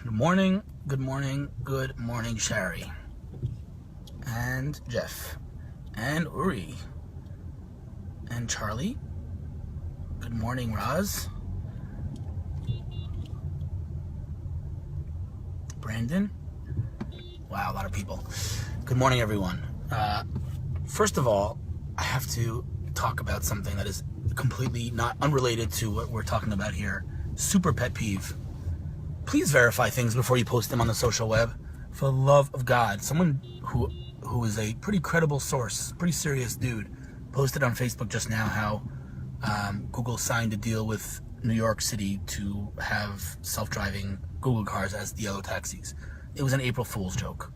Good morning, good morning, good morning, Sherry. And Jeff. And Uri. And Charlie. Good morning, Roz. Brandon. Wow, a lot of people. Good morning, everyone. First of all, I have to talk about something that is completely not unrelated to what we're talking about here. Super pet peeve. Please verify things before you post them on the social web. For the love of God. Someone who is a pretty credible source, pretty serious dude, posted on Facebook just now how Google signed a deal with New York City to have self-driving Google cars as the yellow taxis. It was an April Fool's joke.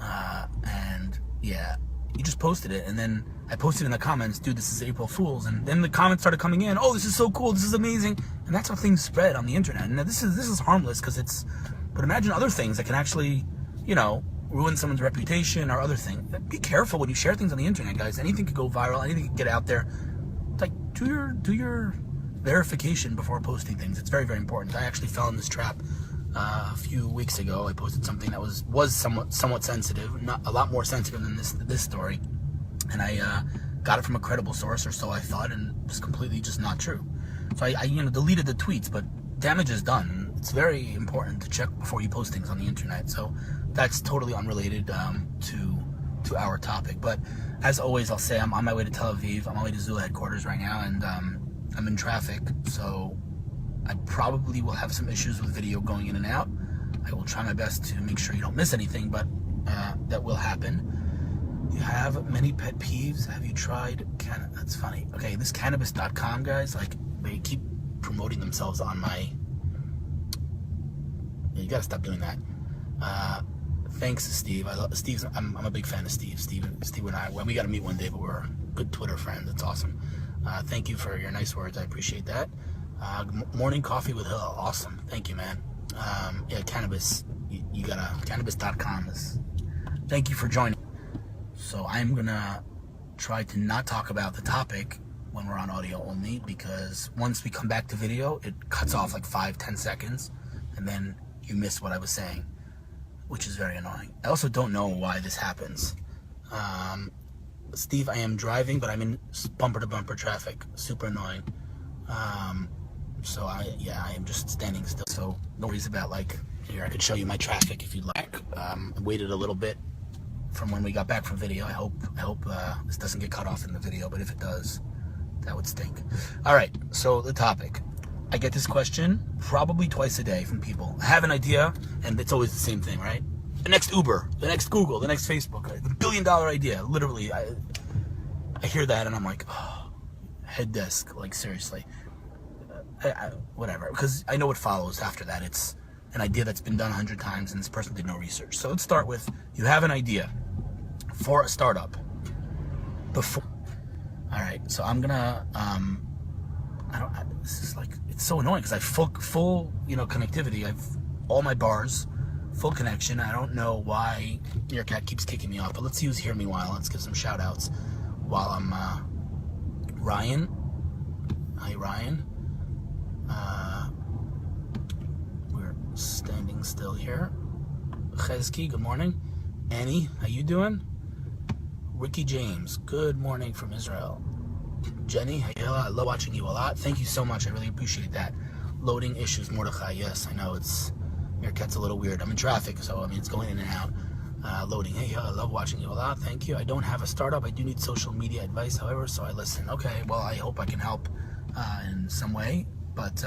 And yeah, he just posted it, and then I posted in the comments, dude, this is April Fool's, and then the comments started coming in, oh, this is so cool, this is amazing, and that's how things spread on the internet. And this is harmless because it's, but imagine other things that can actually, ruin someone's reputation or other things. Be careful when you share things on the internet, guys. Anything could go viral, anything could get out there. Like, do your verification before posting things. It's very, very important. I actually fell in this trap a few weeks ago. I posted something that was somewhat sensitive, not a lot more sensitive than this story, and I got it from a credible source, or so I thought, and it was completely just not true. So I deleted the tweets, but damage is done. It's very important to check before you post things on the internet. So that's totally unrelated to our topic. But as always, I'll say I'm on my way to Tel Aviv. I'm on my way to Zula headquarters right now, and I'm in traffic, so I probably will have some issues with video going in and out. I will try my best to make sure you don't miss anything, but that will happen. You have many pet peeves. Have you tried that's funny. Okay, this cannabis.com, guys, like, they keep promoting themselves on my... Yeah, you gotta stop doing that. Thanks, Steve. I'm a big fan of Steve. Steve and I, well, we gotta meet one day, but we're good Twitter friends. It's awesome. Thank you for your nice words. I appreciate that. Morning coffee with Hill. Awesome. Thank you, man. Yeah, cannabis. You gotta... Cannabis.com is... Thank you for joining. So I'm gonna try to not talk about the topic when we're on audio only, because once we come back to video, it cuts off like 5-10 seconds, and then you miss what I was saying, which is very annoying. I also don't know why this happens. Steve, I am driving, but I'm in bumper-to-bumper traffic. Super annoying. So I am just standing still. So no worries about, like, here, I could show you my traffic if you'd like. I waited a little bit from when we got back from video. I hope this doesn't get cut off in the video, but if it does, that would stink. All right, so the topic. I get this question probably twice a day from people. I have an idea, and it's always the same thing, right? The next Uber, the next Google, the next Facebook, the $1 billion idea. Literally, I hear that, and I'm like, oh, head desk, like, seriously. Whatever, because I know what follows after that. It's an idea that's been done 100 times, and this person did no research. So let's start with, you have an idea for a startup. All right, so I'm gonna, this is like, it's so annoying because I have full connectivity. I have all my bars, full connection. I don't know why Meerkat keeps kicking me off, but let's see who's here meanwhile. Let's give some shout outs while I'm, Ryan. Hi, Ryan. We're standing still here. Chezki, good morning. Annie, how you doing? Ricky James, good morning from Israel. Jenny, I love watching you a lot. Thank you so much. I really appreciate that. Loading issues, Mordechai. Yes, I know Meerkat's a little weird. I'm in traffic, so it's going in and out. Loading. Hey, I love watching you a lot. Thank you. I don't have a startup. I do need social media advice, however, so I listen. Okay, well, I hope I can help in some way. But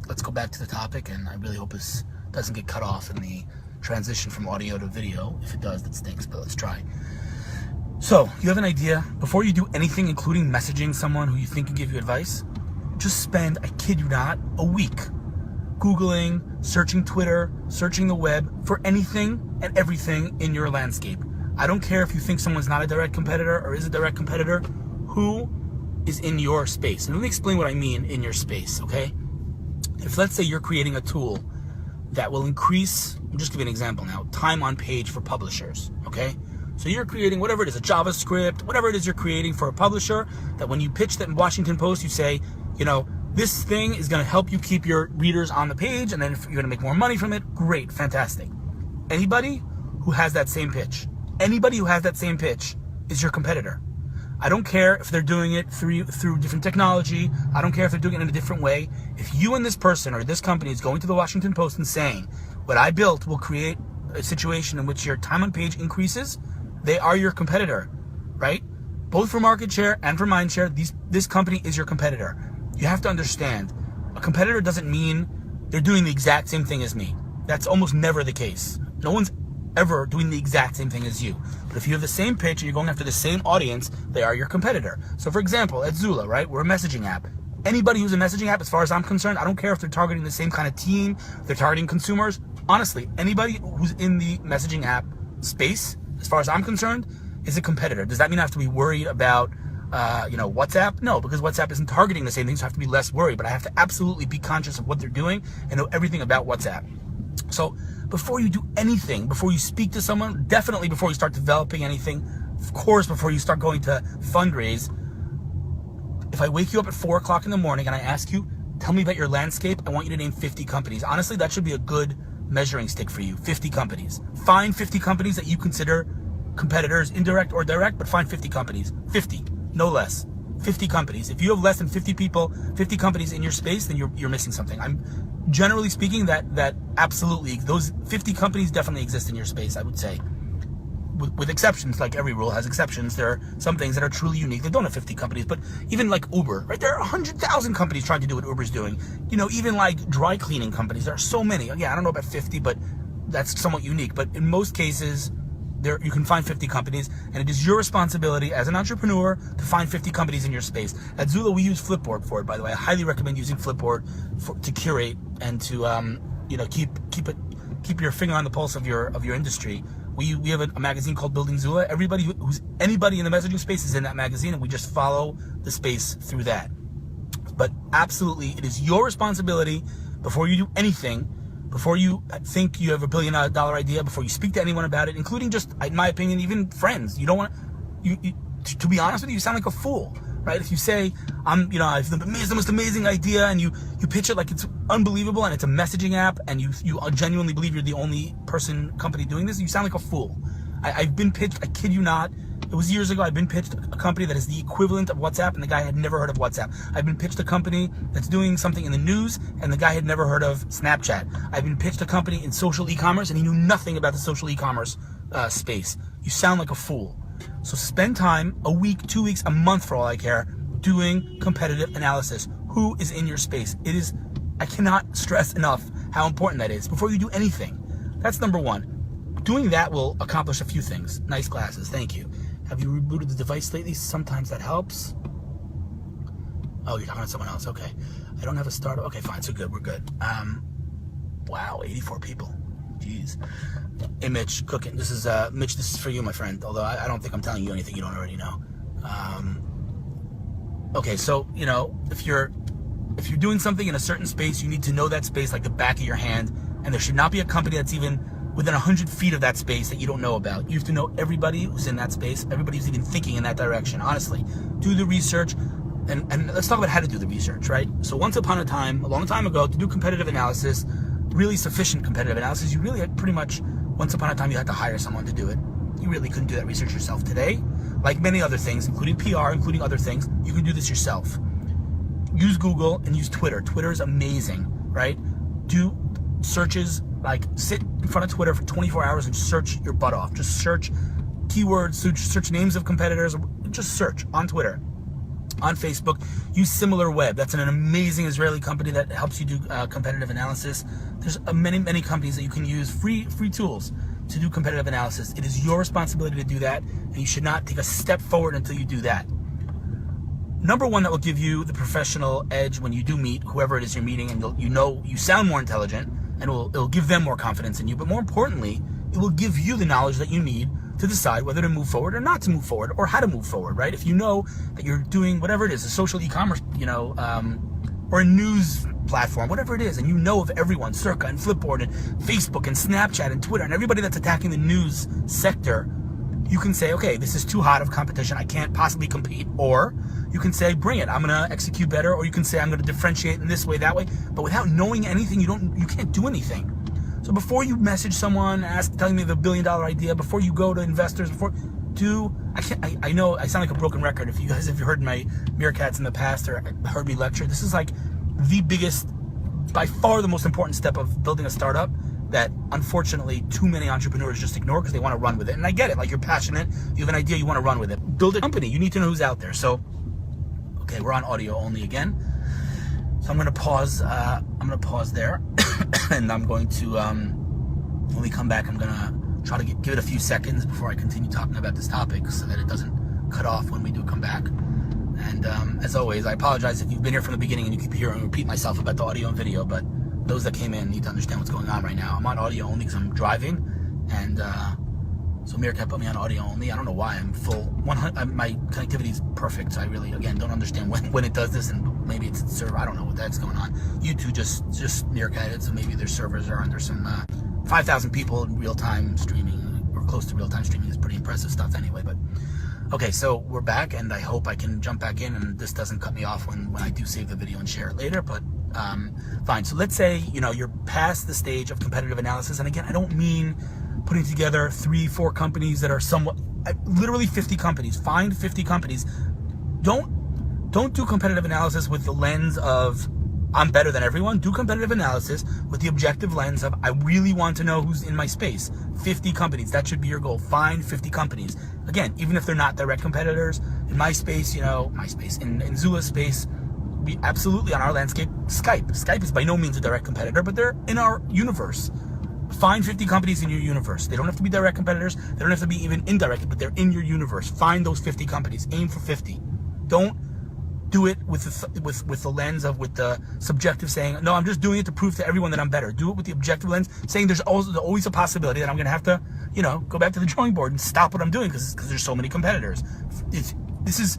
let's go back to the topic, and I really hope this doesn't get cut off in the transition from audio to video. If it does, that stinks, but let's try. So, you have an idea. Before you do anything, including messaging someone who you think can give you advice, just spend, I kid you not, a week Googling, searching Twitter, searching the web for anything and everything in your landscape. I don't care if you think someone's not a direct competitor or is a direct competitor. Who is in your space? And let me explain what I mean in your space, okay? If, let's say, you're creating a tool that will increase, I'll just give you an example now, time on page for publishers, okay? So you're creating whatever it is, a JavaScript, whatever it is you're creating for a publisher, that when you pitch that in Washington Post, you say, This thing is going to help you keep your readers on the page, and then if you're going to make more money from it, great, fantastic. Anybody who has that same pitch is your competitor. I don't care if they're doing it through different technology. I don't care if they're doing it in a different way. If you and this person or this company is going to the Washington Post and saying, what I built will create a situation in which your time on page increases, they are your competitor, right? Both for market share and for mind share, this company is your competitor. You have to understand, a competitor doesn't mean they're doing the exact same thing as me. That's almost never the case. No one's ever doing the exact same thing as you. But if you have the same pitch and you're going after the same audience, they are your competitor. So for example, at Zula, right, we're a messaging app. Anybody who's a messaging app, as far as I'm concerned, I don't care if they're targeting the same kind of team, if they're targeting consumers. Honestly, anybody who's in the messaging app space, as far as I'm concerned, is a competitor. Does that mean I have to be worried about WhatsApp? No, because WhatsApp isn't targeting the same thing, so I have to be less worried. But I have to absolutely be conscious of what they're doing and know everything about WhatsApp. So before you do anything, before you speak to someone, definitely before you start developing anything, of course, before you start going to fundraise, if I wake you up at 4 o'clock in the morning and I ask you, tell me about your landscape, I want you to name 50 companies. Honestly, that should be a good measuring stick for you. 50 companies. Find 50 companies that you consider competitors, indirect or direct, but find 50 companies. 50. No less. 50 companies. If you have less than 50 people, 50 companies in your space, then you're missing something. I'm generally speaking that absolutely, those 50 companies definitely exist in your space, I would say. With exceptions, like every rule has exceptions. There are some things that are truly unique that don't have 50 companies, but even like Uber, right? There are 100,000 companies trying to do what Uber's doing. Even like dry cleaning companies, there are so many. Yeah, I don't know about 50, but that's somewhat unique. But in most cases, you can find 50 companies, and it is your responsibility as an entrepreneur to find 50 companies in your space. At Zula, we use Flipboard for it, by the way. I highly recommend using Flipboard to curate and to keep your finger on the pulse of your industry. We have a magazine called Building Zula. Anybody in the messaging space is in that magazine, and we just follow the space through that. But absolutely, it is your responsibility before you do anything. Before you think you have $1 billion idea, before you speak to anyone about it, including just, in my opinion, even friends, you don't want to be honest with you sound like a fool, right? If you say, I have the most amazing idea, and you pitch it like it's unbelievable and it's a messaging app, and you genuinely believe you're the only company doing this, you sound like a fool. I've been pitched, I kid you not, it was years ago, I've been pitched a company that is the equivalent of WhatsApp, and the guy had never heard of WhatsApp. I've been pitched a company that's doing something in the news, and the guy had never heard of Snapchat. I've been pitched a company in social e-commerce, and he knew nothing about the social e-commerce space. You sound like a fool. So spend time, a week, 2 weeks, a month for all I care, doing competitive analysis. Who is in your space? I cannot stress enough how important that is before you do anything. That's number one. Doing that will accomplish a few things. Nice glasses, thank you. Have you rebooted the device lately? Sometimes that helps. Oh, you're talking to someone else. Okay. I don't have a startup. Okay, fine. So good. We're good. Wow, 84 people. Jeez. Hey, Mitch, cooking. This is Mitch. This is for you, my friend. Although I don't think I'm telling you anything you don't already know. Okay, so if you're doing something in a certain space, you need to know that space like the back of your hand, and there should not be a company that's even within 100 feet of that space that you don't know about. You have to know everybody who's in that space, everybody who's even thinking in that direction. Honestly, do the research, and let's talk about how to do the research, right? So once upon a time, a long time ago, to do competitive analysis, really sufficient competitive analysis, you really had pretty much, once upon a time, you had to hire someone to do it. You really couldn't do that research yourself. Today, like many other things, including PR, including other things, you can do this yourself. Use Google and use Twitter. Twitter is amazing, right? Do searches, like sit in front of Twitter for 24 hours and search your butt off. Just search keywords, search names of competitors, just search on Twitter, on Facebook. Use SimilarWeb. That's an amazing Israeli company that helps you do competitive analysis. There's many companies that you can use, free tools to do competitive analysis. It is your responsibility to do that, and you should not take a step forward until you do that. Number one, that will give you the professional edge when you do meet whoever it is you're meeting, and you sound more intelligent, and it'll give them more confidence in you. But more importantly, it will give you the knowledge that you need to decide whether to move forward or not to move forward, or how to move forward, right? If you know that you're doing whatever it is, a social e-commerce, or a news platform, whatever it is, and you know of everyone, Circa and Flipboard and Facebook and Snapchat and Twitter and everybody that's attacking the news sector, You can say, okay, this is too hot of competition, I can't possibly compete. Or you can say, bring it, I'm gonna execute better. Or you can say, I'm gonna differentiate in this way, that way. But without knowing anything, you can't do anything. So before you message someone, telling me the $1 billion idea, before you go to investors, I know I sound like a broken record. If you guys have heard my Meerkats in the past or heard me lecture, this is like the biggest, by far the most important step of building a startup that unfortunately too many entrepreneurs just ignore because they want to run with it. And I get it, like you're passionate, you have an idea, you want to run with it. Build a company, you need to know who's out there. So, okay, we're on audio only again. So I'm gonna pause there and I'm going to, when we come back, I'm gonna try to give it a few seconds before I continue talking about this topic so that it doesn't cut off when we do come back. And as always, I apologize if you've been here from the beginning and you keep hearing me repeat myself about the audio and video, but those that came in need to understand what's going on right now. I'm on audio only because I'm driving, and so Meerkat put me on audio only. I don't know why. I'm full 100. My connectivity is perfect, so I really, again, don't understand when it does this, and maybe it's a server. I don't know what that's going on. YouTube just Meerkat it, so maybe their servers are under some 5,000 people in real-time streaming, or close to real-time streaming is pretty impressive stuff anyway. But okay, so we're back, and I hope I can jump back in and this doesn't cut me off when I do save the video and share it later. But fine. So let's say you're past the stage of competitive analysis, and again, I don't mean putting together 3-4 companies that are somewhat, literally 50 companies. Find 50 companies. Don't do competitive analysis with the lens of I'm better than everyone. Do competitive analysis with the objective lens of I really want to know who's in my space. 50 companies. That should be your goal. Find 50 companies. Again, even if they're not direct competitors, in my space, my space, in Zula's space, we absolutely on our landscape, Skype is by no means a direct competitor, but they're in our universe. Find 50 companies in your universe. They don't have to be direct competitors. They don't have to be even indirect, but they're in your universe. Find those 50 companies. Aim for 50. Don't do it with the lens of, with the subjective saying, no, I'm just doing it to prove to everyone that I'm better. Do it with the objective lens, saying there's always a possibility that I'm going to have to, go back to the drawing board and stop what I'm doing because there's so many competitors. This is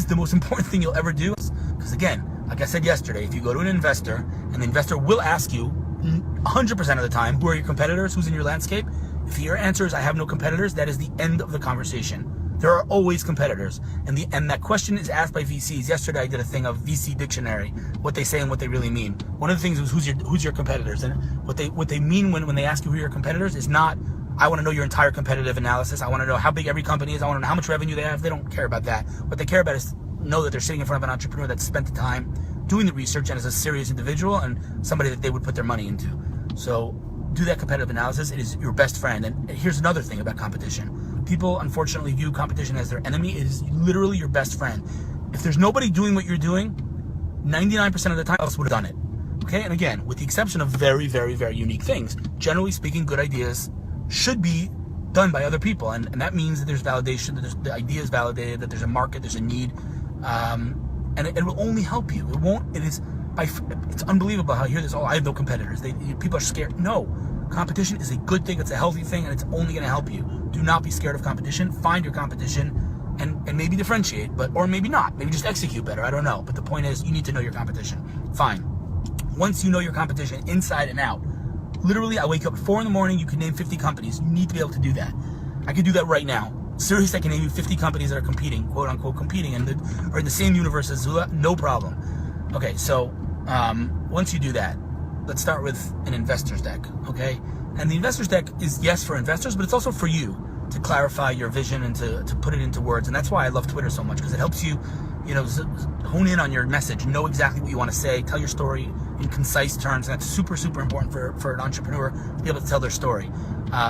the most important thing you'll ever do. Because again, like I said yesterday, if you go to an investor and the investor will ask you 100% of the time, who are your competitors? Who's in your landscape? If your answer is I have no competitors, that is the end of the conversation. There are always competitors, and that question is asked by VCs. Yesterday I did a thing of VC dictionary, what they say and what they really mean. One of the things was who's your competitors, and what they mean when they ask you who your competitors is not I want to know your entire competitive analysis. I want to know how big every company is. I want to know how much revenue they have. They don't care about that. What they care about is know that they're sitting in front of an entrepreneur that's spent the time doing the research and is a serious individual and somebody that they would put their money into. So do that competitive analysis. It is your best friend. And here's another thing about competition. People unfortunately view competition as their enemy. It is literally your best friend. If there's nobody doing what you're doing, 99% of the time else would have done it. Okay, and again, with the exception of very, very, very unique things, generally speaking, good ideas should be done by other people, and that means that there's validation, that the idea is validated, that there's a market, there's a need, and it will only help you. It's unbelievable how you hear this, I have no competitors. People are scared. No, competition is a good thing, it's a healthy thing, and it's only going to help you. Do not be scared of competition. Find your competition and maybe differentiate, or maybe not. Maybe just execute better. I don't know. But the point is, you need to know your competition. Fine. Once you know your competition inside and out, literally, I wake up at 4 a.m, you can name 50 companies. You need to be able to do that. I can do that right now. Seriously, I can name you 50 companies that are competing, quote unquote competing, or in the same universe as Zula, no problem. Okay, so once you do that, let's start with an investor's deck, okay? And the investor's deck is, yes, for investors, but it's also for you to clarify your vision and to put it into words. And that's why I love Twitter so much, because it helps you, hone in on your message, know exactly what you want to say, tell your story in concise terms. And that's super, super important for an entrepreneur to be able to tell their story.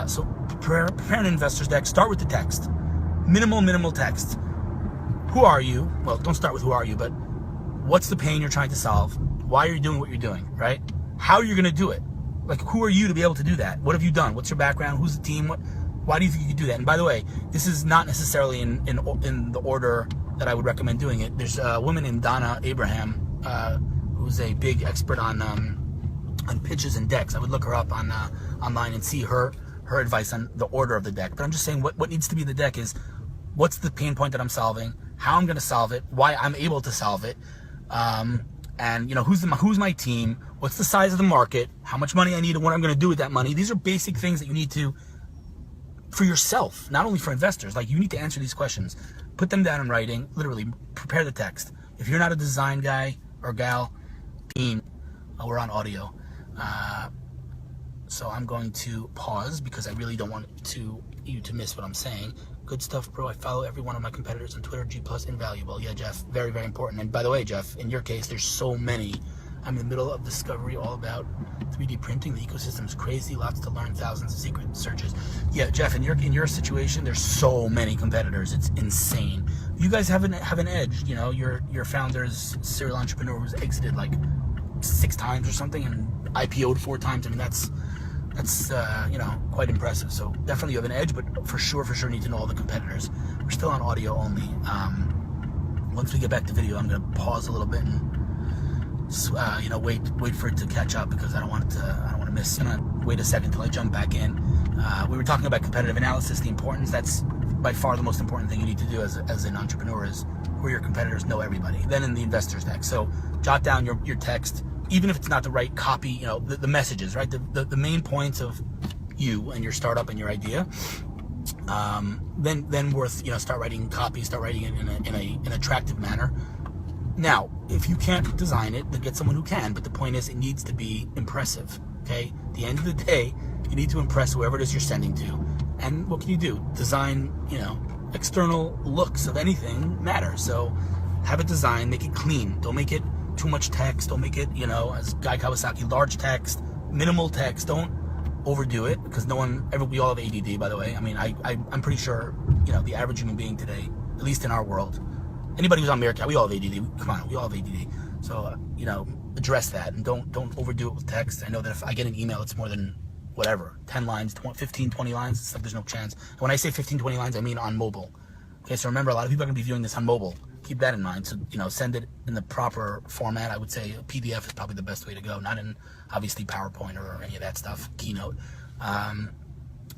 So prepare an investor's deck. Start with the text. Minimal text. Who are you? Well, don't start with who are you, but what's the pain you're trying to solve? Why are you doing what you're doing, right? How are you going to do it? Like, who are you to be able to do that? What have you done? What's your background? Who's the team? Why do you think you can do that? And by the way, this is not necessarily in the order that I would recommend doing it. There's a woman named Donna Abraham, who's a big expert on pitches and decks. I would look her up online and see her advice on the order of the deck. But I'm just saying what needs to be in the deck is what's the pain point that I'm solving, how I'm going to solve it, why I'm able to solve it, and who's my team, what's the size of the market, how much money I need, and what I'm going to do with that money. These are basic things that you need to for yourself, not only for investors. Like, you need to answer these questions. Put them down in writing. Literally, prepare the text. If you're not a design guy or gal, we're on audio. So I'm going to pause because I really don't want you to miss what I'm saying. Good stuff, bro. I follow every one of my competitors on Twitter. G+, invaluable. Yeah, Jeff, very, very important. And by the way, Jeff, in your case, there's so many. I'm in the middle of discovery all about 3D printing. The ecosystem is crazy. Lots to learn. Thousands of secret searches. Yeah, Jeff, in your situation, there's so many competitors. It's insane. You guys have an edge. You know, your founder's serial entrepreneur who's exited like 6 times or something and IPO'd 4 times. I mean, that's quite impressive. So definitely you have an edge, but for sure need to know all the competitors. We're still on audio only. Once we get back to video, I'm going to pause a little bit and wait for it to catch up because I don't want to miss. I'm gonna wait a second till I jump back in. We were talking about competitive analysis, the importance. That's by far the most important thing you need to do as an entrepreneur is where your competitors know everybody. Then in the investor's deck. So jot down your text, even if it's not the right copy, the messages, right? The main points of you and your startup and your idea. Then worth, start writing copy, start writing it in an attractive manner. Now, if you can't design it, then get someone who can. But the point is, it needs to be impressive, okay? At the end of the day, you need to impress whoever it is you're sending to. And what can you do? Design, external looks of anything matter. So have it designed, make it clean. Don't make it too much text. Don't make it, as Guy Kawasaki, large text, minimal text. Don't overdo it because we all have ADD, by the way. I mean, I'm pretty sure, the average human being today, at least in our world, anybody who's on Meerkat, we all have ADD. Come on, we all have ADD. So, address that and don't overdo it with text. I know that if I get an email, it's more than 10 lines, 15, 20 lines. It's like there's no chance. And when I say 15, 20 lines, I mean on mobile. Okay, so remember, a lot of people are going to be viewing this on mobile. Keep that in mind. So, send it in the proper format. I would say a PDF is probably the best way to go, not in, obviously, PowerPoint or any of that stuff, Keynote.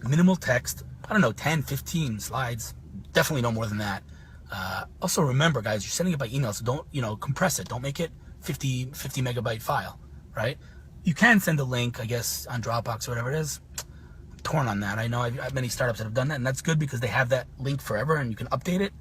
Minimal text, 10, 15 slides. Definitely no more than that. Also remember, guys, you're sending it by email, so don't, compress it. Don't make it 50 megabyte file, right? You can send a link, I guess, on Dropbox or whatever it is. I'm torn on that. I know I have many startups that have done that, and that's good because they have that link forever and you can update it.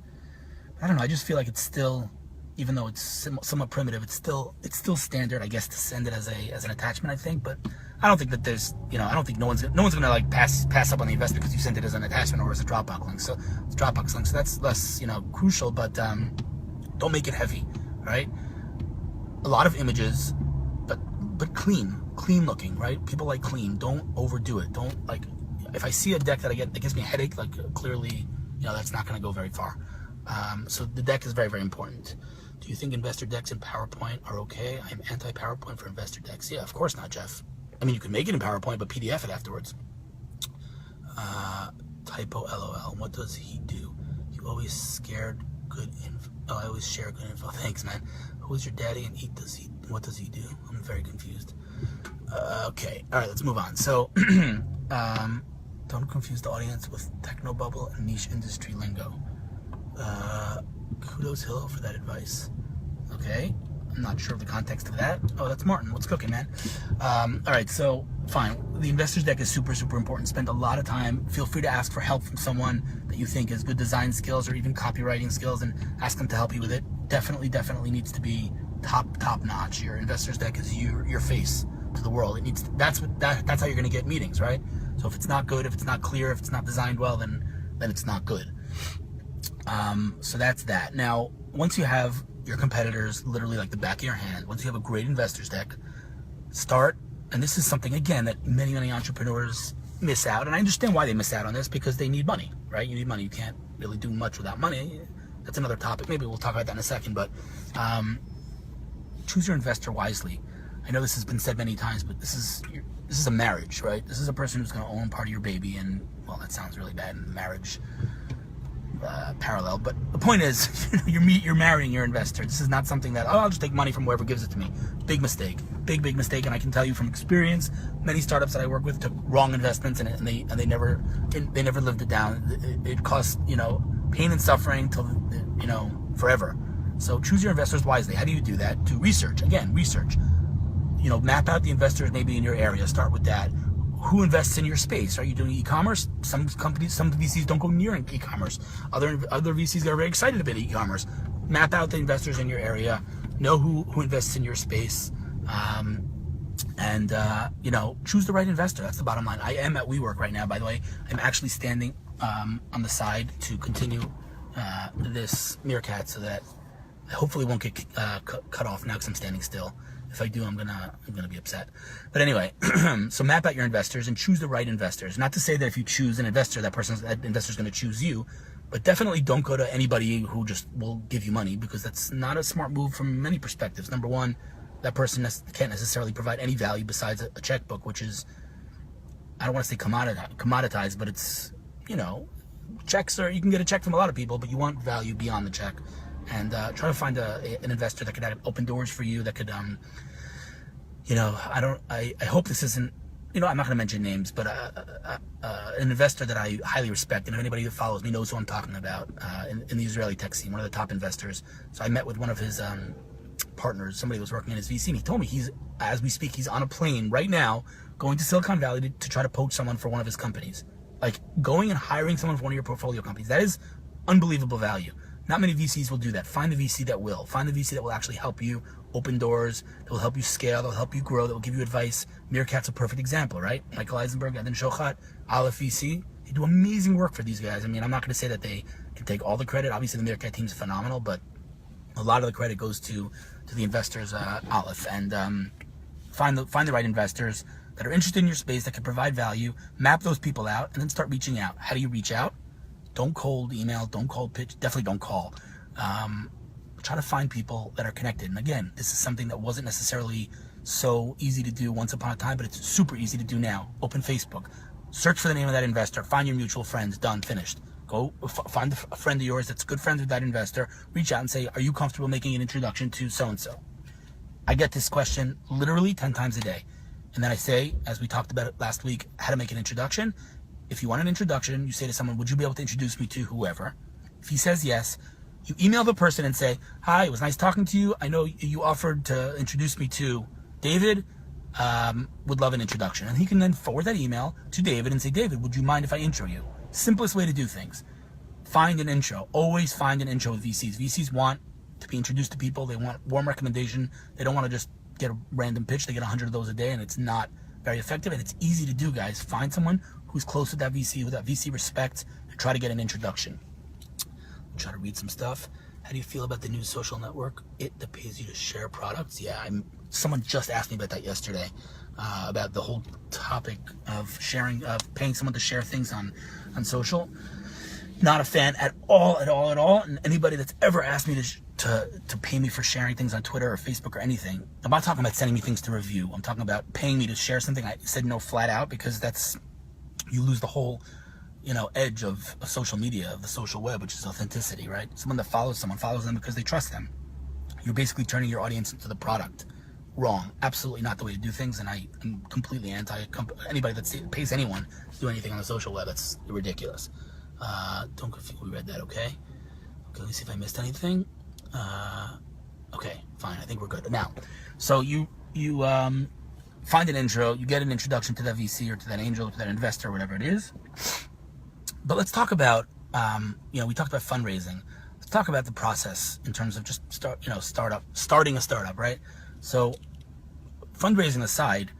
I don't know. I just feel like it's still, even though it's somewhat primitive, it's still standard, I guess, to send it as an attachment, I think. But I don't think that there's, I don't think no one's gonna like pass up on the investor because you sent it as an attachment or as a Dropbox link. So it's Dropbox link. So that's less, crucial. But don't make it heavy, right? A lot of images, but clean looking, right? People like clean. Don't overdo it. Don't like. If I see a deck that gives me a headache, like clearly, that's not gonna go very far. So the deck is very, very important. Do you think investor decks in PowerPoint are okay? I'm anti-PowerPoint for investor decks. Yeah, of course not, Jeff. I mean, you can make it in PowerPoint, but PDF it afterwards. Typo LOL. What does he do? You always scared good info. Oh, I always share good info. Thanks, man. Who is your daddy and what does he do? I'm very confused. Okay. All right, let's move on. So, don't confuse the audience with technobubble and niche industry lingo. Kudos, Hillo, for that advice. Okay. I'm not sure of the context of that. Oh, that's Martin. What's cooking, man? All right, so fine. The investor's deck is super, super important. Spend a lot of time. Feel free to ask for help from someone that you think has good design skills or even copywriting skills and ask them to help you with it. Definitely needs to be top notch. Your investor's deck is your face to the world. It needs to, that's how you're going to get meetings, right? So if it's not good, if it's not clear, if it's not designed well, then it's not good. So that's that. Now, once you have your competitors literally like the back of your hand, once you have a great investor's deck, start, and this is something, again, that many entrepreneurs miss out, and I understand why they miss out on this, because they need money, right? You need money. You can't really do much without money. That's another topic. Maybe we'll talk about that in a second, but choose your investor wisely. I know this has been said many times, but this is a marriage, right? This is a person who's going to own part of your baby, and, well, that sounds really bad in marriage parallel, but the point is, you're marrying your investor. This is not something that, I'll just take money from whoever gives it to me. Big mistake, big mistake. And I can tell you from experience, many startups that I work with took wrong investments, and they never lived it down. It cost pain and suffering till forever. So choose your investors wisely. How do you do that? Do research. Again, research. Map out the investors maybe in your area. Start with that. who invests in your space. Are you doing e-commerce? Some companies, some VCs don't go near e-commerce. Other VCs are very excited about e-commerce. Map out the investors in your area. Know who invests in your space. And choose the right investor. That's the bottom line. I am at WeWork right now, by the way. I'm actually standing on the side to continue this Meerkat so that I hopefully won't get cut off now because I'm standing still. If I do, I'm gonna be upset. But anyway, so map out your investors and choose the right investors. Not to say that if you choose an investor, that investor's going to choose you, but definitely don't go to anybody who just will give you money, because that's not a smart move from many perspectives. Number one, that person can't necessarily provide any value besides a checkbook, which is, I don't want to say commoditized, but it's, checks are, you can get a check from a lot of people, but you want value beyond the check. And try to find an investor that could open doors for you, that could, I hope this isn't, I'm not going to mention names, but an investor that I highly respect, and if anybody that follows me knows who I'm talking about, in the Israeli tech scene, one of the top investors. So I met with one of his partners, somebody who was working in his VC, and he told me as we speak, he's on a plane right now going to Silicon Valley to try to poach someone for one of his companies. Like, going and hiring someone for one of your portfolio companies. That is unbelievable value. Not many VCs will do that. Find the VC that will. Find the VC that will actually help you open doors, that will help you scale, that will help you grow, that will give you advice. Meerkat's a perfect example, right? Michael Eisenberg, Eden Shochat, Aleph VC. They do amazing work for these guys. I mean, I'm not going to say that they can take all the credit. Obviously, the Meerkat team's phenomenal, but a lot of the credit goes to the investors, Aleph. And find the right investors that are interested in your space, that can provide value. Map those people out, and then start reaching out. How do you reach out? Don't cold email, don't cold pitch, definitely don't call. Try to find people that are connected. And again, this is something that wasn't necessarily so easy to do once upon a time, but it's super easy to do now. Open Facebook, search for the name of that investor, find your mutual friends, done, finished. Go find a friend of yours that's good friends with that investor, reach out and say, are you comfortable making an introduction to so-and-so? I get this question literally 10 times a day. And then I say, as we talked about it last week, how to make an introduction. If you want an introduction, you say to someone, would you be able to introduce me to whoever? If he says yes, you email the person and say, hi, it was nice talking to you. I know you offered to introduce me to David. Would love an introduction. And he can then forward that email to David and say, David, would you mind if I intro you? Simplest way to do things. Find an intro. Always find an intro with VCs. VCs want to be introduced to people. They want warm recommendation. They don't want to just get a random pitch. They get 100 of those a day, and it's not very effective. And it's easy to do, guys. Find someone who's close with that VC respect, and try to get an introduction. I'll try to read some stuff. How do you feel about the new social network? It that pays you to share products? Yeah, someone just asked me about that yesterday, about the whole topic of sharing, of paying someone to share things on social. Not a fan at all. And anybody that's ever asked me to pay me for sharing things on Twitter or Facebook or anything, I'm not talking about sending me things to review. I'm talking about paying me to share something. I said no flat out, because you lose the whole, edge of social media, of the social web, which is authenticity, right? Someone that follows them because they trust them. You're basically turning your audience into the product. Wrong. Absolutely not the way to do things, and I am completely anti anybody that pays anyone to do anything on the social web. That's ridiculous. Don't confuse. We read that, okay? Let me see if I missed anything. Okay, fine. I think we're good. Now, so you find an intro, you get an introduction to that VC or to that angel or to that investor or whatever it is. But let's talk about, we talked about fundraising. Let's talk about the process in terms of just starting a startup, right? So fundraising aside,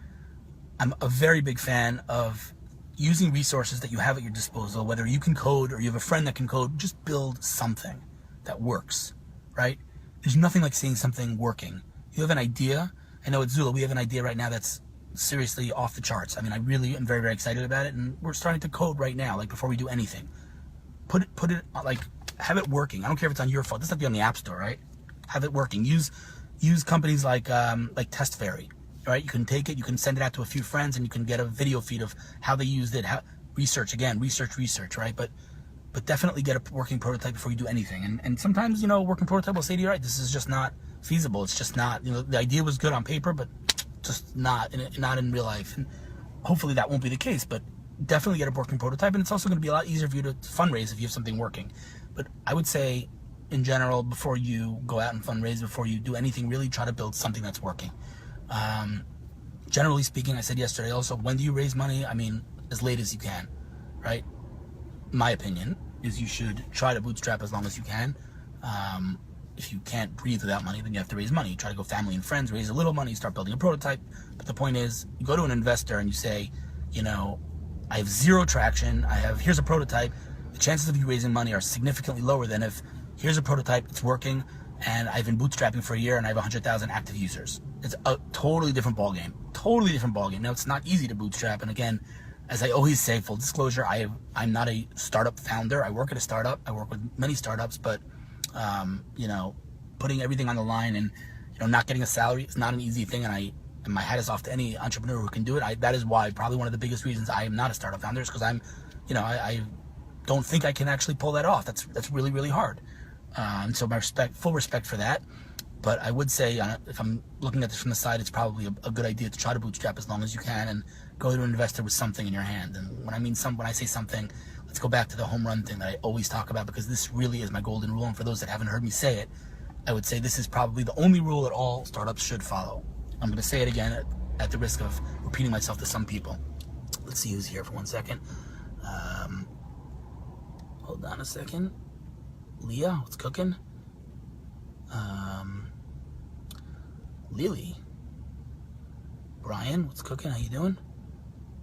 I'm a very big fan of using resources that you have at your disposal, whether you can code or you have a friend that can code. Just build something that works, right? There's nothing like seeing something working. You have an idea. I know at Zula, we have an idea right now that's seriously off the charts. I mean, I really am very, very excited about it, and we're starting to code right now, like before we do anything. Put it, like, have it working. I don't care if it's on your phone. It doesn't have to be on the App Store, right? Have it working. Use companies like TestFairy, right? You can take it, you can send it out to a few friends, and you can get a video feed of how they used it. Research, right? But definitely get a working prototype before you do anything. And sometimes, a working prototype will say to you, right, this is just not feasible. It's just not, the idea was good on paper, but just not in real life. And hopefully that won't be the case, but definitely get a working prototype. And it's also going to be a lot easier for you to fundraise if you have something working. But I would say, in general, before you go out and fundraise, before you do anything, really try to build something that's working. generally speaking, I said yesterday also, when do you raise money? I mean, as late as you can, right? My opinion is you should try to bootstrap as long as you can. If you can't breathe without money, then you have to raise money. You try to go family and friends, raise a little money, start building a prototype. But the point is, you go to an investor and you say, you know, I have zero traction. Here's a prototype. The chances of you raising money are significantly lower than if here's a prototype, it's working, and I've been bootstrapping for a year and I have 100,000 active users. It's a totally different ballgame. Totally different ballgame. Now, it's not easy to bootstrap. And again, as I always say, full disclosure, I'm not a startup founder. I work at a startup. I work with many startups, but you know, putting everything on the line and, you know, not getting a salary is not an easy thing. And my hat is off to any entrepreneur who can do it. That is why probably one of the biggest reasons I am not a startup founder is because I don't think I can actually pull that off. That's really, really hard. And so full respect for that. But I would say, if I'm looking at this from the side, it's probably a good idea to try to bootstrap as long as you can and go to an investor with something in your hand. And when I say something, let's go back to the home run thing that I always talk about, because this really is my golden rule. And for those that haven't heard me say it, I would say this is probably the only rule that all startups should follow. I'm going to say it again at the risk of repeating myself to some people. Let's see who's here for 1 second. Hold on a second. Leah, what's cooking? Lily. Brian, what's cooking? How you doing?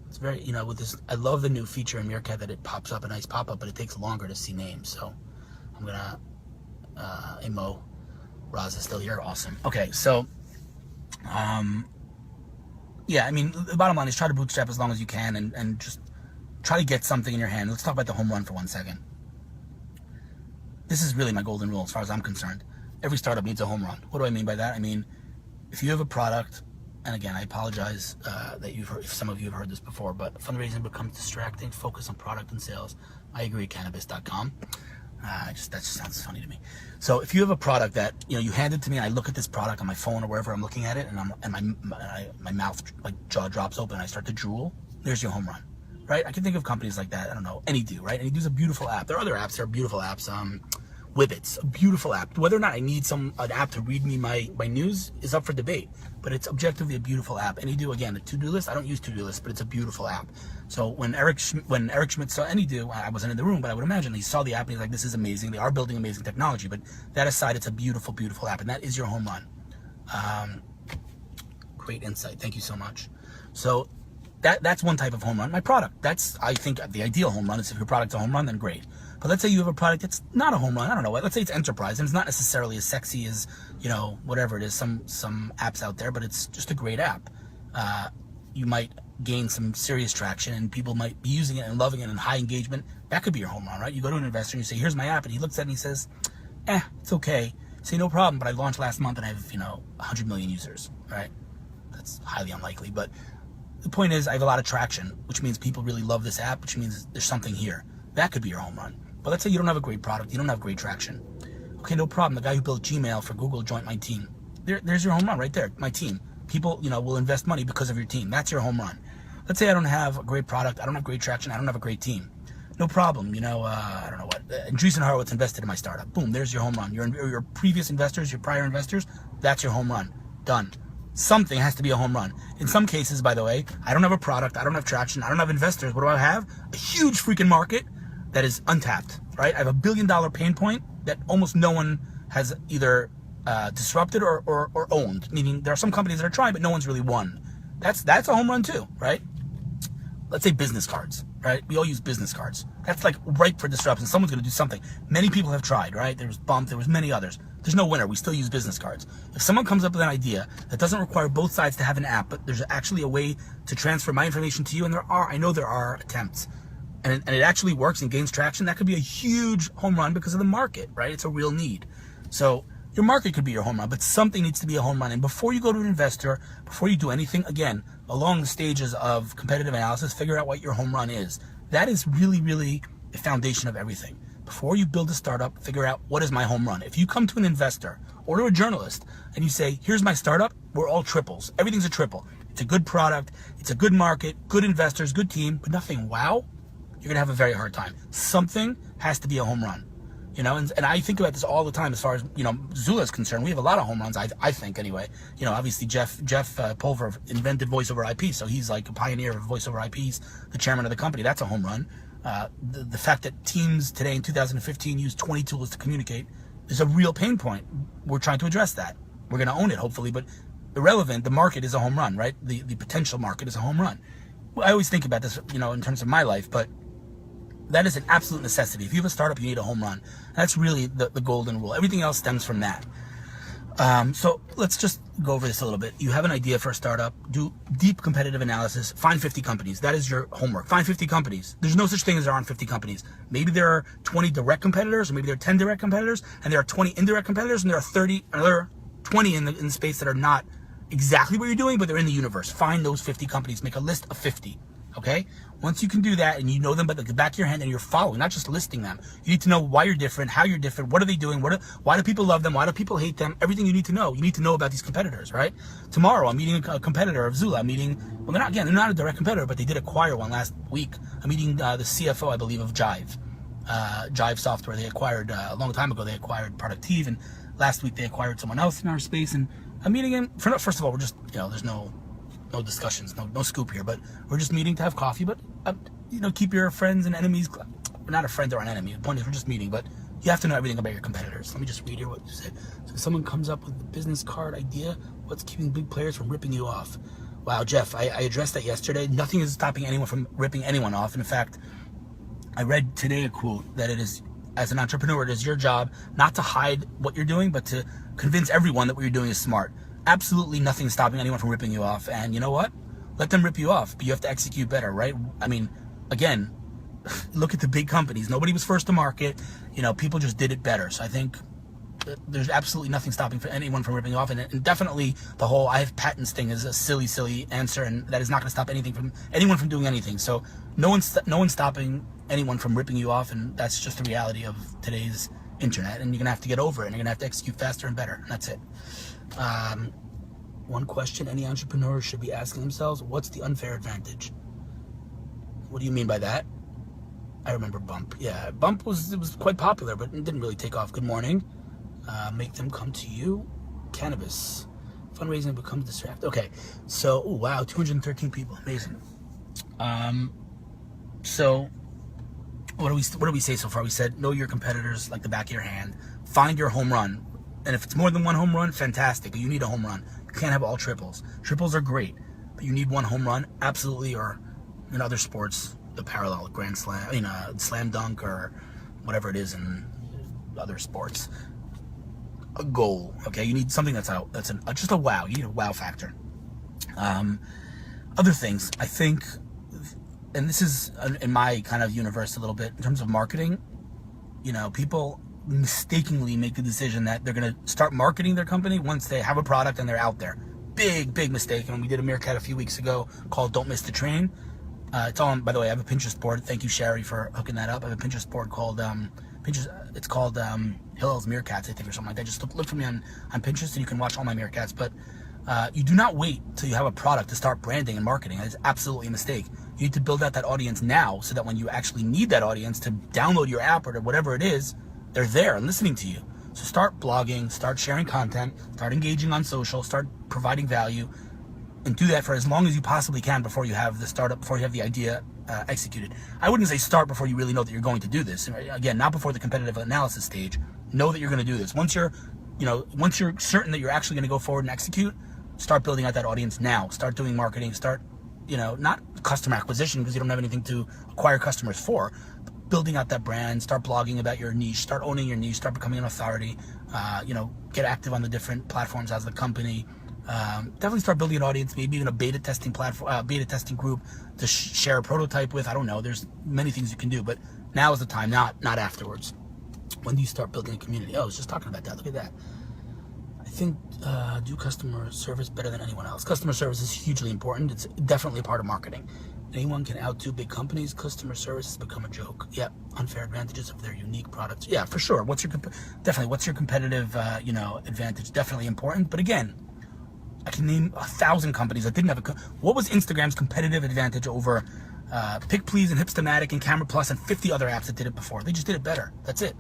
It's very, you know, with this, I love the new feature in Meerkat that it pops up, a nice pop-up, but it takes longer to see names. So I'm gonna, Mo, Raz is still here. Awesome. Okay, so, yeah, I mean, the bottom line is try to bootstrap as long as you can and just try to get something in your hand. Let's talk about the home run for 1 second. This is really my golden rule as far as I'm concerned. Every startup needs a home run. What do I mean by that? I mean, if you have a product, and again, I apologize that if some of you have heard this before, but fundraising becomes distracting. Focus on product and sales. I agree, cannabis.com. That just sounds funny to me. So if you have a product that, you know, you hand it to me and I look at this product on my phone or wherever I'm looking at it, and my mouth, like jaw drops open and I start to drool, there's your home run, right? I can think of companies like that. I don't know, Anydo, right? Anydo's a beautiful app. There are other apps that are beautiful apps. Whibbits, a beautiful app. Whether or not I need an app to read me my news is up for debate, but it's objectively a beautiful app. Anydo, again, a to-do list. I don't use to-do lists, but it's a beautiful app. So when Eric Schmidt saw Anydo, I wasn't in the room, but I would imagine he saw the app and he's like, this is amazing. They are building amazing technology, but that aside, it's a beautiful, beautiful app, and that is your home run. Great insight. Thank you so much. So that's one type of home run. My product, I think the ideal home run is if your product's a home run, then great. But let's say you have a product that's not a home run. I don't know. Let's say it's enterprise, and it's not necessarily as sexy as, you know, whatever it is, some apps out there, but it's just a great app. You might gain some serious traction, and people might be using it and loving it and high engagement. That could be your home run, right? You go to an investor and you say, here's my app, and he looks at it and he says, it's okay. You say, no problem, but I launched last month and I have, 100 million users, right? That's highly unlikely, but the point is I have a lot of traction, which means people really love this app, which means there's something here. That could be your home run. But let's say you don't have a great product, you don't have great traction. Okay, no problem. The guy who built Gmail for Google joined my team. There's your home run right there, my team. People, will invest money because of your team. That's your home run. Let's say I don't have a great product, I don't have great traction, I don't have a great team. No problem, I don't know what. Andreessen Horowitz invested in my startup. Boom, there's your home run. Your previous investors, your prior investors, that's your home run. Done. Something has to be a home run. In some cases, by the way, I don't have a product, I don't have traction, I don't have investors. What do I have? A huge freaking market that is untapped, right? I have $1 billion pain point that almost no one has either disrupted or owned. Meaning there are some companies that are trying, but no one's really won. That's a home run too, right? Let's say business cards, right? We all use business cards. That's like ripe for disruption. Someone's going to do something. Many people have tried, right? There was Bump, there was many others. There's no winner. We still use business cards. If someone comes up with an idea that doesn't require both sides to have an app, but there's actually a way to transfer my information to you, and I know there are attempts, and it actually works and gains traction, that could be a huge home run because of the market, right? It's a real need. So your market could be your home run, but something needs to be a home run. And before you go to an investor, before you do anything, again, along the stages of competitive analysis, figure out what your home run is. That is really, really the foundation of everything. Before you build a startup, figure out what is my home run. If you come to an investor or to a journalist and you say, here's my startup, we're all triples. Everything's a triple. It's a good product, it's a good market, good investors, good team, but nothing wow, you're going to have a very hard time. Something has to be a home run. You know, and I think about this all the time as far as, you know, Zula is concerned. We have a lot of home runs, I think, anyway. You know, obviously Jeff Pulver invented voice over IP, so he's like a pioneer of voice over IPs, the chairman of the company. That's a home run. The fact that teams today in 2015 use 20 tools to communicate is a real pain point. We're trying to address that. We're going to own it, hopefully, but irrelevant, the market is a home run, right? The potential market is a home run. I always think about this, you know, in terms of my life, but that is an absolute necessity. If you have a startup, you need a home run. That's really the golden rule. Everything else stems from that. So let's just go over this a little bit. You have an idea for a startup, do deep competitive analysis, find 50 companies. That is your homework. Find 50 companies. There's no such thing as there aren't 50 companies. Maybe there are 20 direct competitors, or maybe there are 10 direct competitors, and there are 20 indirect competitors, and there are 20 in the space that are not exactly what you're doing, but they're in the universe. Find those 50 companies. Make a list of 50. Okay? Once you can do that and you know them by the back of your hand and you're following, not just listing them, you need to know why you're different, how you're different, what are they doing, why do people love them, why do people hate them, everything you need to know. You need to know about these competitors, right? Tomorrow, I'm meeting a competitor of Zula. Well, they're not a direct competitor, but they did acquire one last week. I'm meeting the CFO, I believe, of Jive. Jive Software, they acquired, a long time ago, they acquired Productive, and last week they acquired someone else in our space, and I'm meeting him. First of all, we're just, you know, there's no discussions, no scoop here, but we're just meeting to have coffee. But you know, keep your friends and enemies. We're not a friend or an enemy. The point is, we're just meeting. But you have to know everything about your competitors. Let me just read here what you said. So if someone comes up with a business card idea, what's keeping big players from ripping you off? Wow, Jeff, I addressed that yesterday. Nothing is stopping anyone from ripping anyone off. In fact, I read today a quote that it is, as an entrepreneur, it is your job not to hide what you're doing, but to convince everyone that what you're doing is smart. Absolutely nothing is stopping anyone from ripping you off. And you know what? Let them rip you off, but you have to execute better, right? I mean, again, look at the big companies. Nobody was first to market. You know, people just did it better. So I think there's absolutely nothing stopping for anyone from ripping you off. And definitely the whole I have patents thing is a silly answer, and that is not going to stop anyone from doing anything. So no one's stopping anyone from ripping you off, and that's just the reality of today's internet. And you're going to have to get over it, and you're going to have to execute faster and better, and that's it. One question any entrepreneur should be asking themselves: what's the unfair advantage? What do you mean by that? I remember Bump. Yeah, Bump was quite popular, but it didn't really take off. Good morning. Make them come to you. Cannabis. Fundraising becomes distracted. Okay, so, oh, wow, 213 people. Amazing. So, what do we say so far? We said, know your competitors like the back of your hand. Find your home run. And if it's more than one home run, fantastic. But you need a home run. You can't have all triples. Triples are great, but you need one home run, absolutely. Or in other sports, the parallel grand slam, slam dunk, or whatever it is in other sports. A goal. Okay, you need something that's just a wow. You need a wow factor. Other things, I think, and this is in my kind of universe a little bit in terms of marketing. You know, people mistakenly make the decision that they're going to start marketing their company once they have a product and they're out there. Big mistake. And we did a Meerkat a few weeks ago called Don't Miss the Train. It's on, by the way, I have a Pinterest board. Thank you, Sherry, for hooking that up. I have a Pinterest board called, it's called Hillel's Meerkats, I think, or something like that. Just look for me on Pinterest and you can watch all my Meerkats. But you do not wait till you have a product to start branding and marketing. That is absolutely a mistake. You need to build out that audience now so that when you actually need that audience to download your app or whatever it is, they're there and listening to you. So start blogging, start sharing content, start engaging on social, start providing value, and do that for as long as you possibly can before you have the startup, before you have the idea executed. I wouldn't say start before you really know that you're going to do this. Again, not before the competitive analysis stage. Know that you're going to do this. Once you're certain that you're actually going to go forward and execute, start building out that audience now. Start doing marketing. Start, not customer acquisition because you don't have anything to acquire customers for. Building out that brand, start blogging about your niche, start owning your niche, start becoming an authority, get active on the different platforms as the company. Definitely start building an audience, maybe even a beta testing platform, beta testing group to share a prototype with. I don't know. There's many things you can do, but now is the time, not afterwards. When do you start building a community? Oh, I was just talking about that. Look at that. I think do customer service better than anyone else. Customer service is hugely important. It's definitely a part of marketing. Anyone can outdo big companies. Customer service has become a joke. Yep, unfair advantages of their unique products. Yeah, for sure. What's your competitive advantage? Definitely important. But again, I can name 1,000 companies that didn't have what was Instagram's competitive advantage over Pick Please and Hipstamatic and Camera Plus and 50 other apps that did it before? They just did it better. That's it.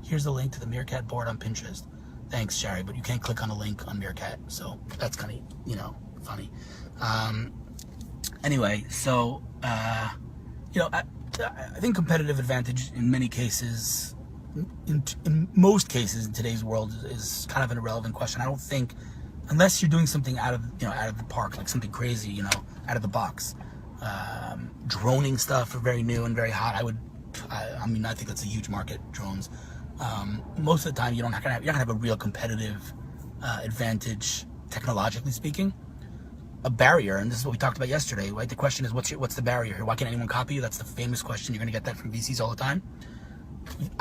Here's the link to the Meerkat board on Pinterest. Thanks, Sherry, but you can't click on a link on Meerkat, so that's kind of, funny. Anyway, so, I think competitive advantage in many cases, in most cases in today's world, is kind of an irrelevant question. I don't think, unless you're doing something out of the park, like something crazy, out of the box. Droning stuff are very new and very hot. I think that's a huge market, drones. Most of the time, you're not gonna have a real competitive advantage, technologically speaking. A barrier, and this is what we talked about yesterday, right? The question is, what's the barrier here? Why can't anyone copy you? That's the famous question. You're gonna get that from VCs all the time.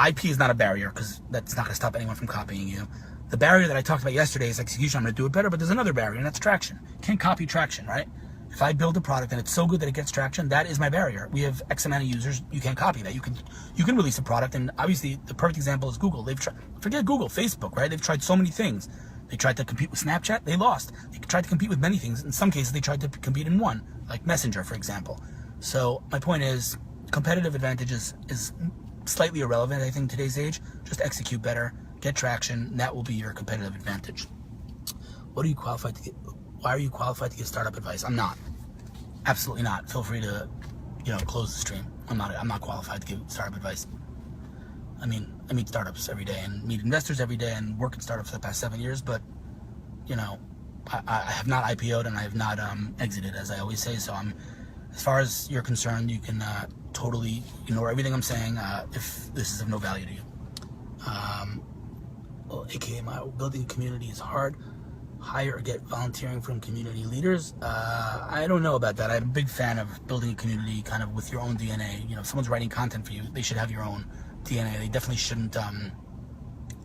IP is not a barrier, because that's not gonna stop anyone from copying you. The barrier that I talked about yesterday is execution. I'm gonna do it better, but there's another barrier, and that's traction. Can't copy traction, right? If I build a product and it's so good that it gets traction, that is my barrier. We have X amount of users. You can't copy that. You can release a product, and obviously the perfect example is Google. Forget Google, Facebook, right? They've tried so many things. They tried to compete with Snapchat, they lost. They tried to compete with many things. In some cases, they tried to compete in one, like Messenger, for example. So my point is, competitive advantage is slightly irrelevant, I think, in today's age. Just execute better, get traction, and that will be your competitive advantage. What are you qualified to get? Why are you qualified to give startup advice? I'm not. Absolutely not. Feel free to, close the stream. I'm not qualified to give startup advice. I meet startups every day and meet investors every day and work in startups for the past 7 years, but, I have not IPO'd and I have not exited, as I always say. So as far as you're concerned, you can totally ignore everything I'm saying if this is of no value to you. AKA my building community is hard. Hire or get volunteering from community leaders. I don't know about that. I'm a big fan of building a community kind of with your own DNA. If someone's writing content for you, they should have your own DNA. They definitely shouldn't. I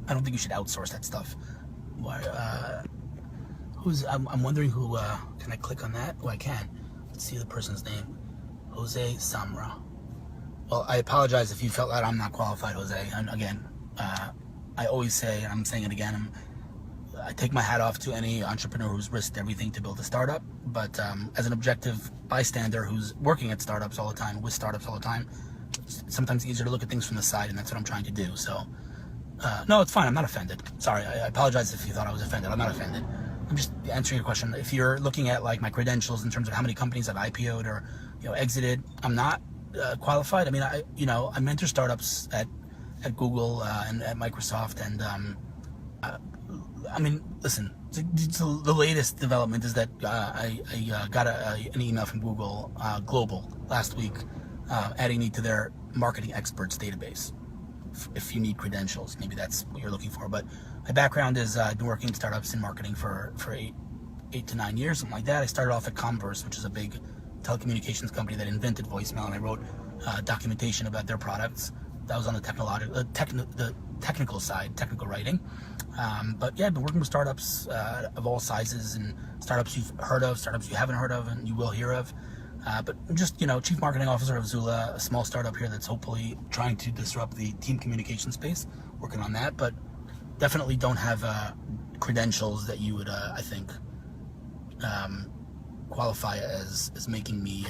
don't think you should outsource that stuff. Why? I'm wondering who. Can I click on that? Oh, I can. Let's see the person's name. Jose Samra. Well, I apologize if you felt that I'm not qualified, Jose. And again, I always say, and I'm saying it again, I take my hat off to any entrepreneur who's risked everything to build a startup. But as an objective bystander who's working at startups all the time, with startups all the time, it's sometimes easier to look at things from the side, and that's what I'm trying to do. So, no, it's fine. I'm not offended. Sorry, I apologize if you thought I was offended. I'm not offended. I'm just answering your question. If you're looking at like my credentials in terms of how many companies I've IPO'd or exited, I'm not qualified. I mentor startups at Google and at Microsoft, and listen. The latest development is that I got an email from Google Global last week, adding me to their marketing experts database. If you need credentials, maybe that's what you're looking for. But my background is I've been working in startups in marketing for 8 to 9 years, something like that. I started off at Converse, which is a big telecommunications company that invented voicemail, and I wrote documentation about their products. That was on the technical side, technical writing. But yeah, I've been working with startups of all sizes, and startups you've heard of, startups you haven't heard of, and you will hear of. But I'm just, chief marketing officer of Zula, a small startup here that's hopefully trying to disrupt the team communication space, working on that. But definitely don't have credentials that you would, I think, qualify as making me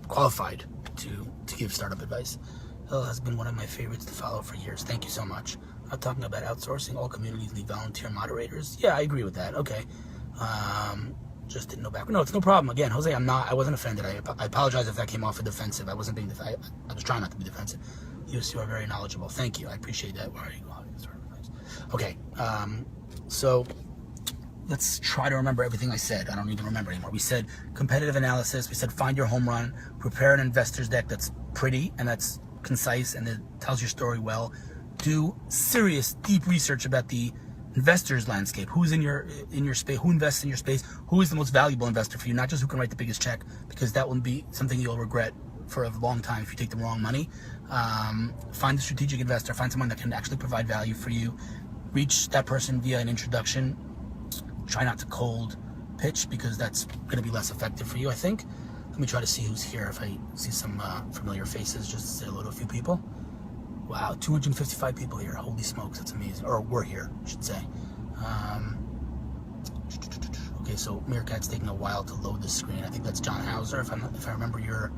qualified to give startup advice. Hill has been one of my favorites to follow for years. Thank you so much. I'm talking about outsourcing. All communities need volunteer moderators. Yeah, I agree with that. Okay. Just didn't know back. No, it's no problem. Again, Jose, I wasn't offended. I apologize if that came off as defensive. I wasn't being defensive. I was trying not to be defensive. You are very knowledgeable. Thank you. I appreciate that. Where are you going? Okay. So let's try to remember everything I said. I don't even remember anymore. We said competitive analysis. We said find your home run. Prepare an investor's deck that's pretty and that's concise and it tells your story well. Do serious, deep research about the investors landscape. Who's in your space? Who invests in your space? Who is the most valuable investor for you? Not just who can write the biggest check, because that will be something you'll regret for a long time if you take the wrong money. Find a strategic investor. Find someone that can actually provide value for you. Reach that person via an introduction. Try not to cold pitch, because that's going to be less effective for you, I think. Let me try to see who's here. If I see some familiar faces, just to say hello to a few people. Wow, 255 people here. Holy smokes, that's amazing. Or we're here, I should say. Okay, so Meerkat's taking a while to load the screen. I think that's John Hauser. If I remember yeah,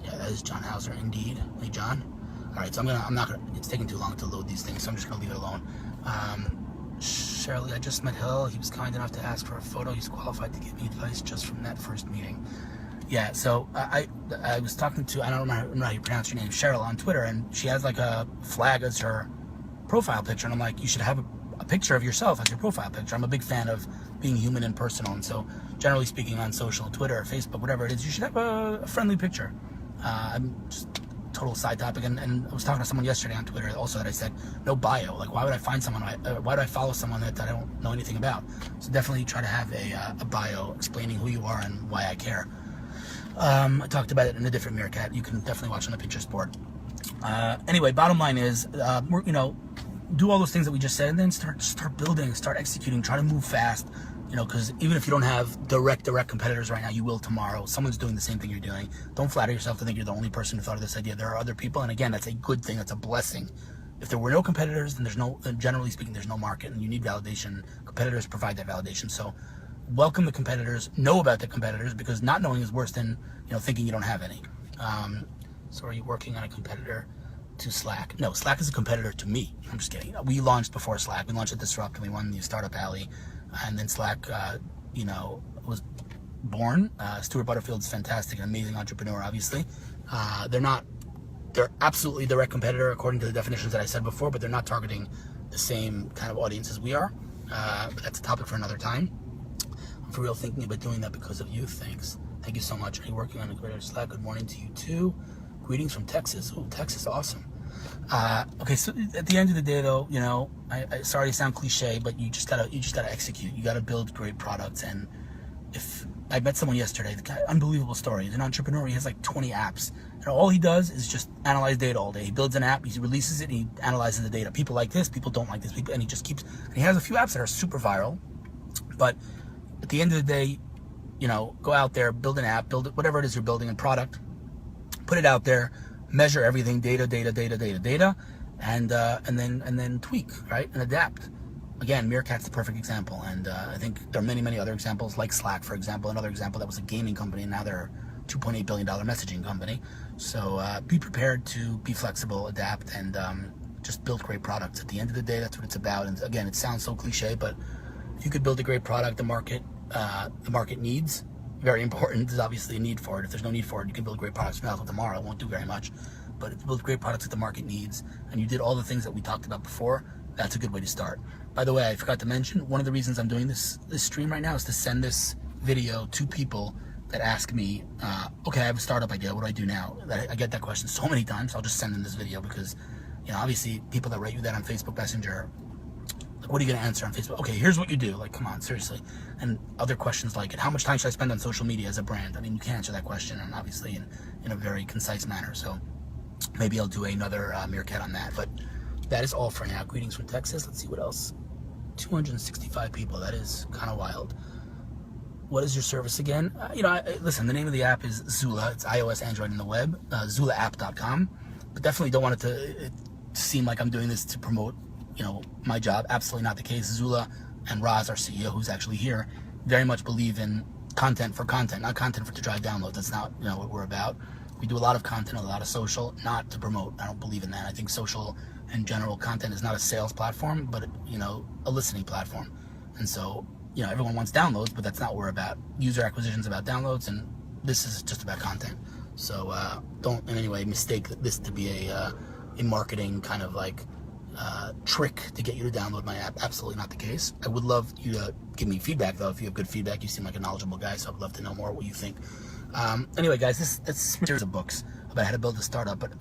that is John Hauser, indeed. Hey, John. All right, so I'm not gonna, it's taking too long to load these things, so I'm just gonna leave it alone. Shirley, I just met Hill. He was kind enough to ask for a photo. He's qualified to give me advice just from that first meeting. Yeah, so I was talking to, I don't know how you pronounce your name, Cheryl on Twitter, and she has like a flag as her profile picture, and I'm like, you should have a picture of yourself as your profile picture. I'm a big fan of being human and personal, and so generally speaking on social, Twitter, or Facebook, whatever it is, you should have a friendly picture. I'm just total side topic, and I was talking to someone yesterday on Twitter also that I said no bio. Like, why would I find someone? Why do I follow someone that I don't know anything about? So definitely try to have a bio explaining who you are and why I care. I talked about it in a different Meerkat. You can definitely watch on the Pinterest board. Anyway, bottom line is, do all those things that we just said, and then start building, start executing, try to move fast. Because even if you don't have direct competitors right now, you will tomorrow. Someone's doing the same thing you're doing. Don't flatter yourself to think you're the only person who thought of this idea. There are other people, and again, that's a good thing. That's a blessing. If there were no competitors, then generally speaking, there's no market, and you need validation. Competitors provide that validation. So welcome the competitors, know about the competitors, because not knowing is worse than thinking you don't have any. So are you working on a competitor to Slack? No, Slack is a competitor to me. I'm just kidding. We launched before Slack. We launched at Disrupt, and we won the Startup Alley. And then Slack, was born. Stuart Butterfield's fantastic, an amazing entrepreneur, obviously. They're absolutely direct competitor according to the definitions that I said before, but they're not targeting the same kind of audience as we are. But that's a topic for another time. I'm for real thinking about doing that because of you. Thanks. Thank you so much. Are you working on a competitor to Slack? Good morning to you too. Greetings from Texas. Oh, Texas, awesome. Okay, so at the end of the day, though, I sorry to sound cliche, but you just gotta execute. You gotta build great products. And if I met someone yesterday, the guy, unbelievable story. He's an entrepreneur. He has like 20 apps, and all he does is just analyze data all day. He builds an app, he releases it, and he analyzes the data. People like this, people don't like this, and he just keeps. And he has a few apps that are super viral, but at the end of the day, go out there, build an app, build it, whatever it is you're building, a product, put it out there. Measure everything, data, and then tweak, right, and adapt. Again, Meerkat's the perfect example, and I think there are many other examples, like Slack, for example. Another example that was a gaming company, and now they're a $2.8 billion messaging company. So be prepared to be flexible, adapt, and just build great products. At the end of the day, that's what it's about. And again, it sounds so cliche, but if you could build a great product, the market needs. Very important. There's obviously a need for it. If there's no need for it, you can build great products from now till tomorrow. It won't do very much. But if you build great products that the market needs, and you did all the things that we talked about before, that's a good way to start. By the way, I forgot to mention, one of the reasons I'm doing this stream right now is to send this video to people that ask me, okay, I have a startup idea. What do I do now? I get that question so many times. I'll just send them this video because, obviously people that write you that on Facebook Messenger, like, what are you going to answer on Facebook? Okay, here's what you do. Like, come on, seriously. And other questions like it. How much time should I spend on social media as a brand? I mean, you can't answer that question, and obviously in a very concise manner. So maybe I'll do another Meerkat on that. But that is all for now. Greetings from Texas. Let's see what else. 265 people. That is kind of wild. What is your service again? Listen, the name of the app is Zula. It's iOS, Android, and the web. ZulaApp.com. But definitely don't want it to seem like I'm doing this to promote my job. Absolutely not the case. Zula and Roz, our CEO, who's actually here, very much believe in content for content, not content to drive downloads. That's not what we're about. We do a lot of content, a lot of social, not to promote. I don't believe in that. I think social and general content is not a sales platform, but a listening platform. And so everyone wants downloads, but that's not what we're about. User acquisition is about downloads, and this is just about content. So don't in any way mistake this to be a marketing kind of like trick to get you to download my app. Absolutely not the case. I would love you to give me feedback, though. If you have good feedback, you seem like a knowledgeable guy, so I'd love to know more what you think. Anyway, guys, that's a series of books about how to build a startup, but